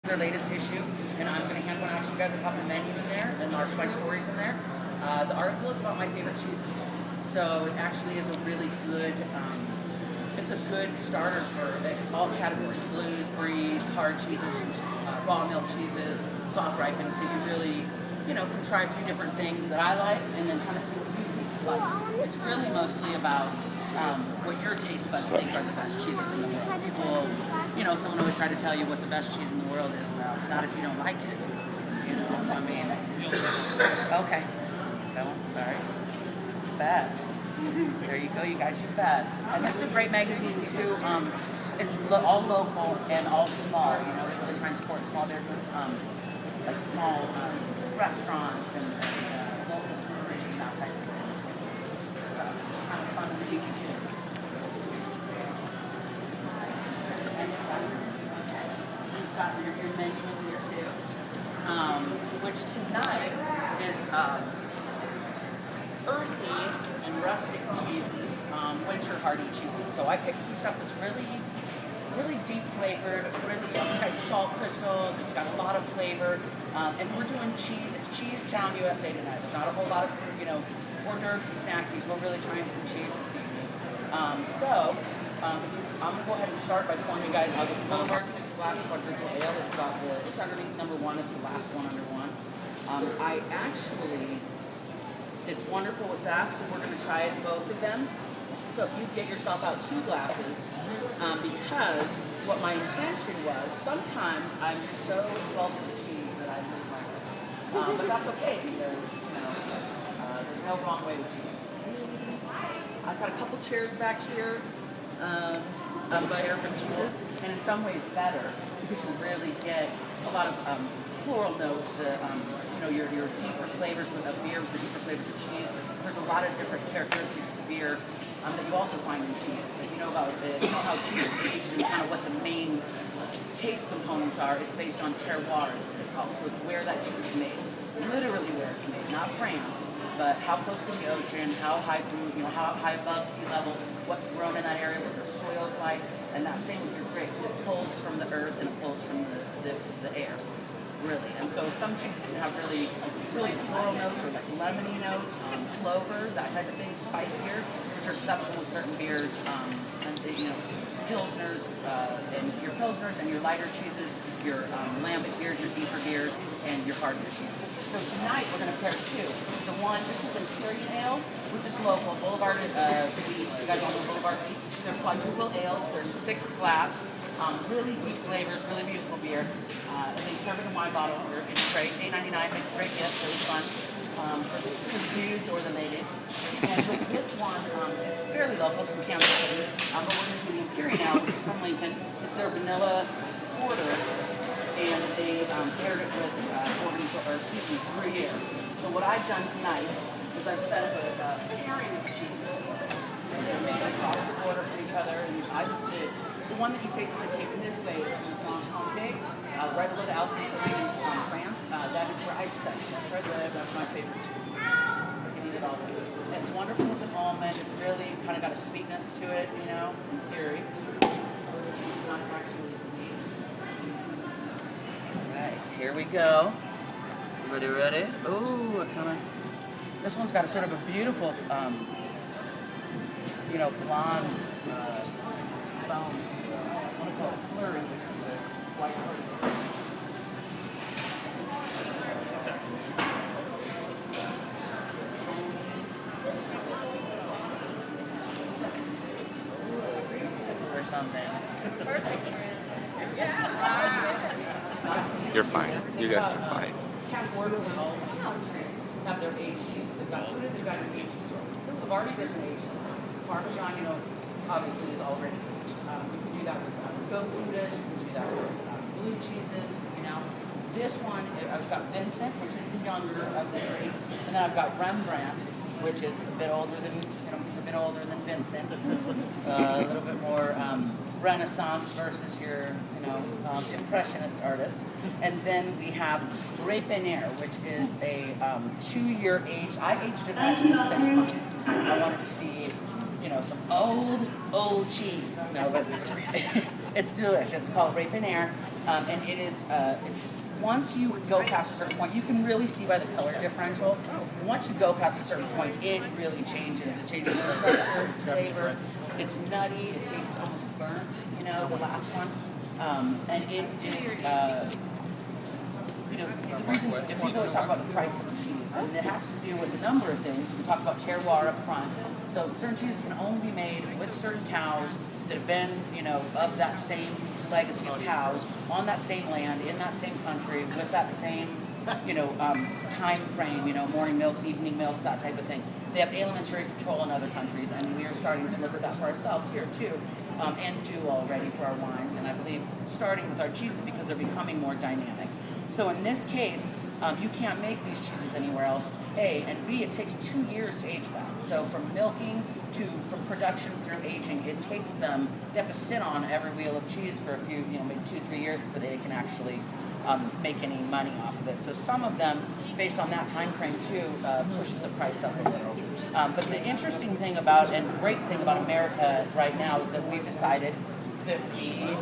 Their latest issue, and I'm going to hand one out to you guys. I have the menu in there, and there's my stories in there. The article is about my favorite cheeses, so it actually is a really good, it's a good starter for all categories: blues, bries, hard cheeses, raw milk cheeses, soft ripened. So you really, can try a few different things that I like, and then kind of see what you like. It's really mostly about what your taste buds think are the best cheeses in the world. People, someone always try to tell you what the best cheese in the world is. Well, not if you don't like it. I mean, okay. No, sorry. Bad. There you go, you guys. You bet. And this is a great magazine too. It's all local and all small. They really try and support small business, like small restaurants and local breweries and that type of thing. So it's kind of fun to read too. He's got your menu in here too, which tonight is earthy and rustic cheeses, winter Hearty cheeses. So I picked some stuff that's really deep flavored, really tight salt crystals. It's got a lot of flavor, and we're doing cheese. It's Cheese Town, USA tonight. There's not a whole lot of hors d'oeuvres and snackies. We're really trying some cheese this evening. I'm gonna go ahead and start by pouring you guys out the Boulevard 6 glass quadruple ale. It's underneath number one. It's the last one under one. It's wonderful with that, so we're gonna try it both of them. So if you get yourself out 2 glasses, because what my intention was, sometimes I'm just so involved with the cheese that I lose my way. But that's okay, because there's no wrong way with cheese. I've got a couple chairs back here of from cheeses, and in some ways better, because you really get a lot of floral notes, your deeper flavors with a beer, with the deeper flavors of cheese. There's a lot of different characteristics to beer that you also find in cheese. If you know how cheese is aged and kind of what the main taste components are, it's based on terroir, is what they call it. So it's where that cheese is made, literally where it's made, not France, but how close to the ocean, how high how high above sea level, what's grown in that area, what their soil's like, and that same with your grapes. It pulls from the earth and it pulls from the air. Really, and so some cheeses can have really floral notes or like lemony notes, clover, that type of thing, spicier, which are exceptional with certain beers, pilsners, and your lighter cheeses, your lambic beers, your deeper beers, and your harder cheeses. So tonight we're going to pair 2. This is Imperial Ale, which is local. Boulevard, you guys all know Boulevard. They're quadruple ales. They're 6th glass. Really deep flavors, really beautiful beer. And they serve it in a wine bottle. It's great. $8.99 makes a great gift. Really fun for the dudes or the ladies. And with this one, it's fairly local. It's from Kansas City. But we're going to do the Imperial now, which is from Lincoln. It's their vanilla porter, and they paired it with Gruyere. So what I've done tonight is I've set up a pairing of cheeses. They're made across the border from each other, and the one that you tasted the cake in this way is from Blanche Comté, right below the Alsace Lorraine in France. That is where I study. That's where I live. That's my favorite cheese. I can eat it all day. It's wonderful with an almond. It's really kind of got a sweetness to it, in theory. It's not actually sweet. All right, here we go. Ready? Ooh, this one's got a sort of a beautiful, blonde foam. I want to call it flurry, which is the white flurry. Or something. Perfect. You're fine. You guys are fine. Orders and all countries have their aged cheese. They've got food, they've got an aged sort. Havarti doesn't age. Parmesan, obviously is already aged. You can do that with goat Goudas, you can do that with blue cheeses, This one, I've got Vincent, which is the younger of the 3, and then I've got Rembrandt, which is a bit older than, he's a bit older than Vincent. A little bit more Renaissance versus your, Impressionist artist. And then we have Grépinaire, which is a 2-year age. I aged it actually 6 months. I wanted to see, some old cheese. No, but It's delicious. It's called Rape and Air, and it is. Once you go past a certain point, you can really see by the color differential. Once you go past a certain point, it really changes. It changes its structure, its flavor. It's nutty. It tastes almost burnt. You know, the last one, and it is. You know, the reason if people always talk about the price of cheese, and it has to do with a number of things. We talk about terroir up front. So certain cheeses can only be made with certain cows that have been, you know, of that same legacy of cows on that same land, in that same country, with that same, you know, time frame, you know, morning milks, evening milks, that type of thing. They have alimentary control in other countries, and we are starting to look at that for ourselves here too, and do already for our wines, and I believe starting with our cheeses because they're becoming more dynamic. So in this case, you can't make these cheeses anywhere else, A, and B, it takes 2 years to age them. So from milking from production through aging, it takes them, they have to sit on every wheel of cheese for a few, you know, maybe 2-3 years before they can actually make any money off of it. So some of them, based on that time frame too, pushes the price up a little. But the interesting thing about, and great thing about America right now is that we've decided that we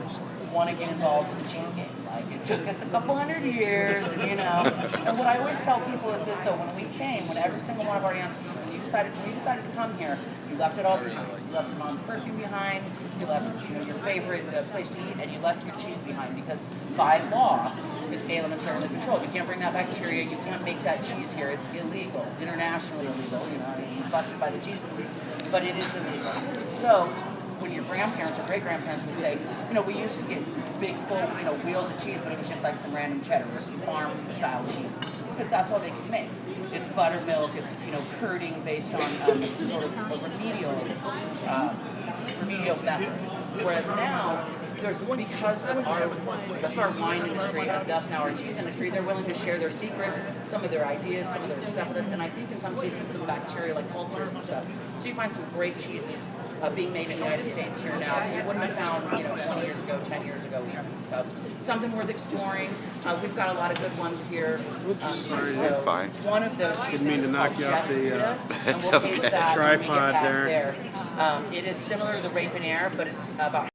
want to get involved in the cheese game. Like, it took us a couple hundred years, and you know. And what I always tell people is this though: when we came, when every single one of our ancestors, when you decided to come here, you left it all behind. You left your mom's perfume behind. You left, you know, your favorite place to eat, and you left your cheese behind because by law, it's alimentarily controlled. You can't bring that bacteria. You can't make that cheese here. It's illegal, internationally illegal. You know, I mean, you're busted by the cheese police, but it is illegal. So when your grandparents or great-grandparents would say, you know, we used to get big, full, you know, wheels of cheese, but it was just like some random cheddar or some farm-style cheese. It's because that's all they could make. It's buttermilk. It's, you know, curding based on sort of a remedial methods. Whereas now, because of our wine industry and thus now our cheese industry, they're willing to share their secrets, some of their ideas, some of their stuff with us, and I think in some cases some bacteria like cultures and stuff. So you find some great cheeses being made in the United States here now that you wouldn't have found, you know, 20 years ago, 10 years ago even. So something worth exploring. We've got a lot of good ones here. Sorry, so fine. One of those cheeses Didn't mean to is knock called you off the, Jeffrey, and It's we'll taste okay. that when we get Tripod back there. there. It is similar to the Rape and Air, but it's about